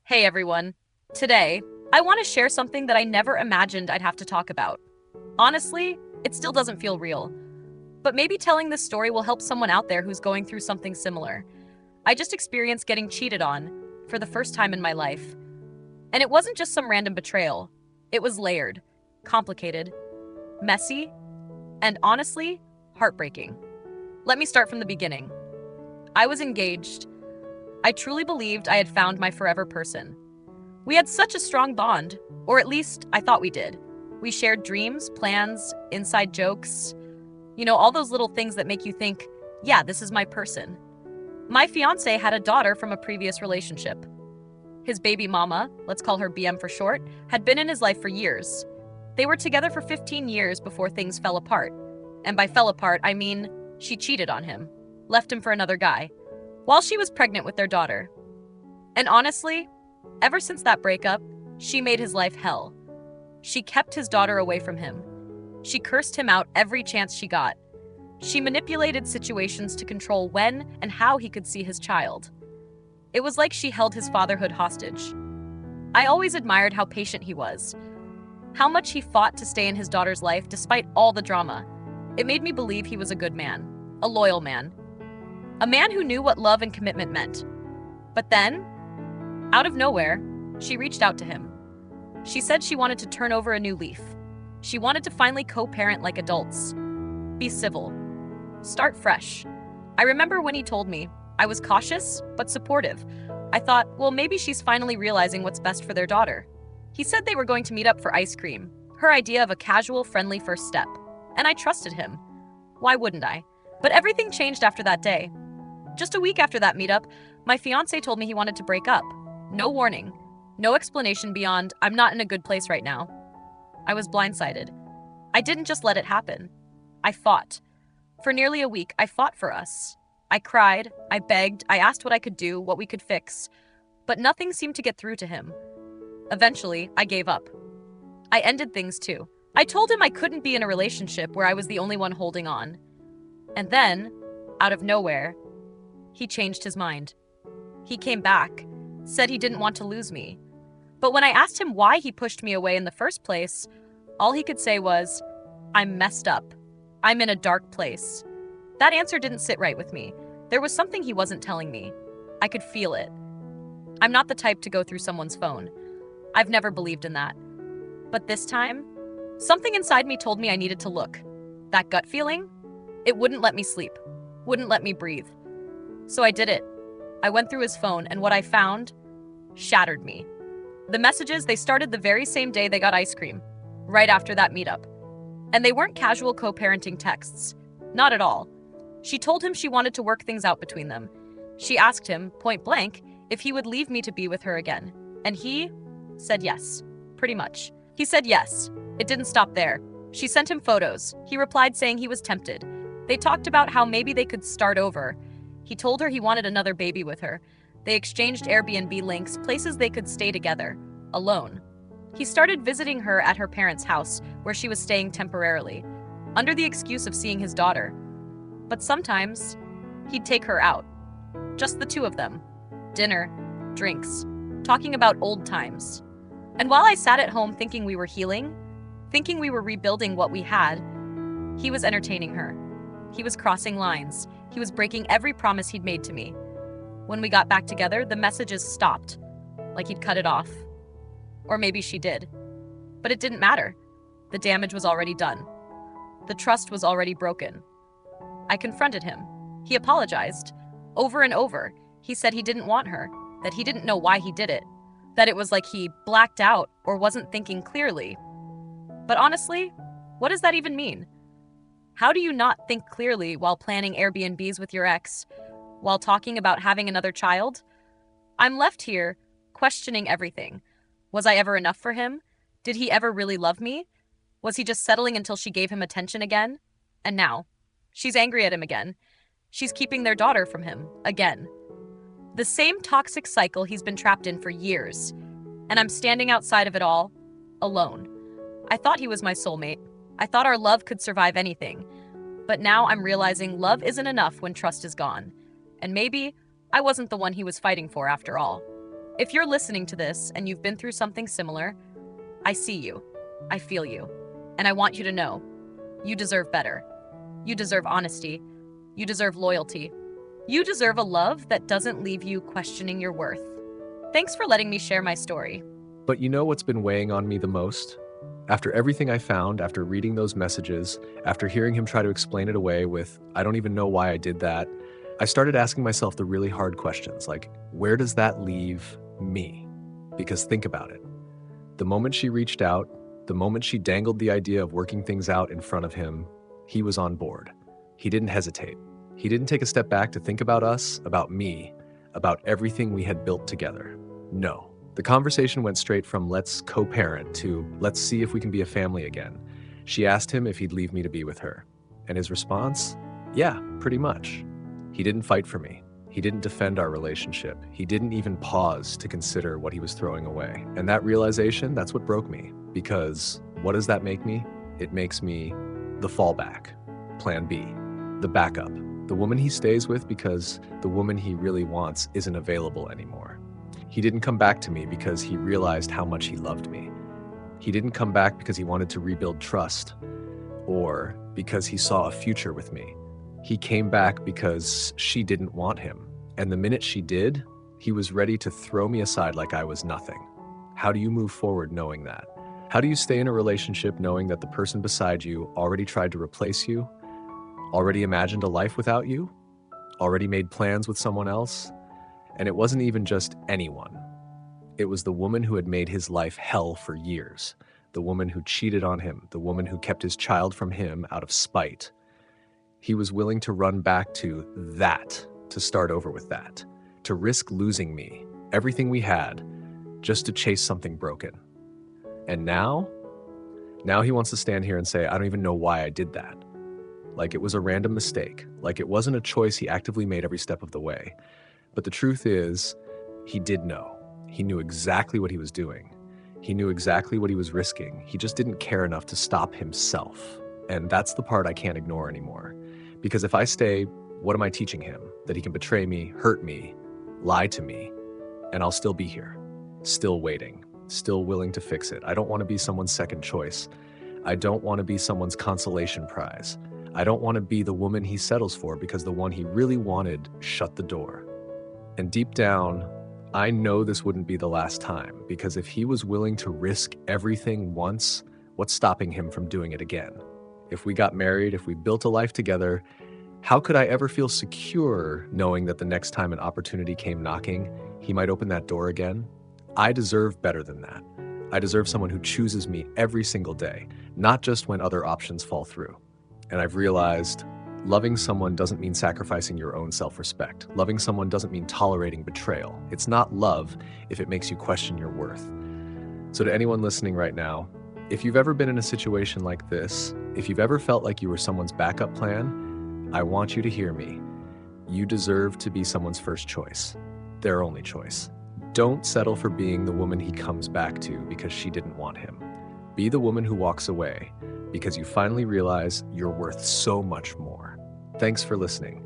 Hey everyone. Today, I want to share something that I never imagined I'd have to talk about. Honestly, it still doesn't feel real. But maybe telling this story will help someone out there who's going through something similar. I just experienced getting cheated on for the first time in my life. And it wasn't just some random betrayal, it was layered, complicated, messy, and honestly, heartbreaking. Let me start from the beginning. I was engaged. I truly believed I had found my forever person. We had such a strong bond, or at least I thought we did. We shared dreams, plans, inside jokes, all those little things that make you think, yeah, this is my person. My fiancé had a daughter from a previous relationship. His baby mama, let's call her BM for short, had been in his life for years. They were together for 15 years before things fell apart. And by fell apart, I mean she cheated on him, left him for another guy, while she was pregnant with their daughter. And honestly, ever since that breakup, she made his life hell. She kept his daughter away from him. She cursed him out every chance she got. She manipulated situations to control when and how he could see his child. It was like she held his fatherhood hostage. I always admired how patient he was, how much he fought to stay in his daughter's life despite all the drama. It made me believe he was a good man, a loyal man, a man who knew what love and commitment meant. But then, out of nowhere, she reached out to him. She said she wanted to turn over a new leaf. She wanted to finally co-parent like adults. Be civil. Start fresh. I remember when he told me, I was cautious, but supportive. I thought, well, maybe she's finally realizing what's best for their daughter. He said they were going to meet up for ice cream, her idea of a casual, friendly first step. And I trusted him. Why wouldn't I? But everything changed after that day. Just a week after that meetup, my fiancé told me he wanted to break up. No warning. No explanation beyond, I'm not in a good place right now. I was blindsided. I didn't just let it happen. I fought. For nearly a week, I fought for us. I cried, I begged, I asked what I could do, what we could fix. But nothing seemed to get through to him. Eventually, I gave up. I ended things too. I told him I couldn't be in a relationship where I was the only one holding on. And then, out of nowhere, he changed his mind. He came back, said he didn't want to lose me. But when I asked him why he pushed me away in the first place, all he could say was, I'm messed up. I'm in a dark place. That answer didn't sit right with me. There was something he wasn't telling me. I could feel it. I'm not the type to go through someone's phone. I've never believed in that. But this time, something inside me told me I needed to look. That gut feeling? It wouldn't let me sleep, wouldn't let me breathe. So I did it. I went through his phone, and what I found shattered me. The messages, they started the very same day they got ice cream, right after that meetup. And they weren't casual co-parenting texts. Not at all. She told him she wanted to work things out between them. She asked him, point blank, if he would leave me to be with her again. And he said yes, pretty much. He said yes. It didn't stop there. She sent him photos. He replied saying he was tempted. They talked about how maybe they could start over. He told her he wanted another baby with her. They exchanged Airbnb links, places they could stay together, alone. He started visiting her at her parents' house, where she was staying temporarily, under the excuse of seeing his daughter. But sometimes, he'd take her out. Just the two of them. Dinner, drinks, talking about old times. And while I sat at home thinking we were healing, thinking we were rebuilding what we had, he was entertaining her. He was crossing lines. He was breaking every promise he'd made to me. When we got back together, the messages stopped, like he'd cut it off. Or maybe she did. But it didn't matter. The damage was already done. The trust was already broken. I confronted him. He apologized. Over and over, he said he didn't want her, that he didn't know why he did it, that it was like he blacked out or wasn't thinking clearly. But honestly, what does that even mean? How do you not think clearly while planning Airbnbs with your ex, while talking about having another child? I'm left here questioning everything. Was I ever enough for him? Did he ever really love me? Was he just settling until she gave him attention again? And now, she's angry at him again. She's keeping their daughter from him, again. The same toxic cycle he's been trapped in for years. And I'm standing outside of it all, alone. I thought he was my soulmate. I thought our love could survive anything. But now I'm realizing love isn't enough when trust is gone. And maybe I wasn't the one he was fighting for after all. If you're listening to this and you've been through something similar, I see you, I feel you, and I want you to know you deserve better. You deserve honesty. You deserve loyalty. You deserve a love that doesn't leave you questioning your worth. Thanks for letting me share my story. But you know what's been weighing on me the most? After everything I found, after reading those messages, after hearing him try to explain it away with, I don't even know why I did that, I started asking myself the really hard questions like, where does that leave me? Because think about it. The moment she reached out, the moment she dangled the idea of working things out in front of him, he was on board. He didn't hesitate. He didn't take a step back to think about us, about me, about everything we had built together. No. The conversation went straight from let's co-parent to let's see if we can be a family again. She asked him if he'd leave me to be with her. And his response? Yeah, pretty much. He didn't fight for me. He didn't defend our relationship. He didn't even pause to consider what he was throwing away. And that realization, that's what broke me. Because what does that make me? It makes me the fallback, plan B, the backup, the woman he stays with because the woman he really wants isn't available anymore. He didn't come back to me because he realized how much he loved me. He didn't come back because he wanted to rebuild trust or because he saw a future with me. He came back because she didn't want him. And the minute she did, he was ready to throw me aside like I was nothing. How do you move forward knowing that? How do you stay in a relationship knowing that the person beside you already tried to replace you, already imagined a life without you, already made plans with someone else? And it wasn't even just anyone. It was the woman who had made his life hell for years, the woman who cheated on him, the woman who kept his child from him out of spite. He was willing to run back to that, to start over with that, to risk losing me, everything we had, just to chase something broken. And now he wants to stand here and say, I don't even know why I did that. Like it was a random mistake, like it wasn't a choice he actively made every step of the way. But the truth is, he did know. He knew exactly what he was doing. He knew exactly what he was risking. He just didn't care enough to stop himself. And that's the part I can't ignore anymore. Because if I stay, what am I teaching him? That he can betray me, hurt me, lie to me, and I'll still be here, still waiting, still willing to fix it. I don't want to be someone's second choice. I don't want to be someone's consolation prize. I don't want to be the woman he settles for because the one he really wanted shut the door. And deep down, I know this wouldn't be the last time, because if he was willing to risk everything once, what's stopping him from doing it again? If we got married, if we built a life together, how could I ever feel secure knowing that the next time an opportunity came knocking, he might open that door again? I deserve better than that. I deserve someone who chooses me every single day, not just when other options fall through. And I've realized loving someone doesn't mean sacrificing your own self-respect. Loving someone doesn't mean tolerating betrayal. It's not love if it makes you question your worth. So to anyone listening right now, if you've ever been in a situation like this, if you've ever felt like you were someone's backup plan, I want you to hear me. You deserve to be someone's first choice, their only choice. Don't settle for being the woman he comes back to because she didn't want him. Be the woman who walks away because you finally realize you're worth so much more. Thanks for listening.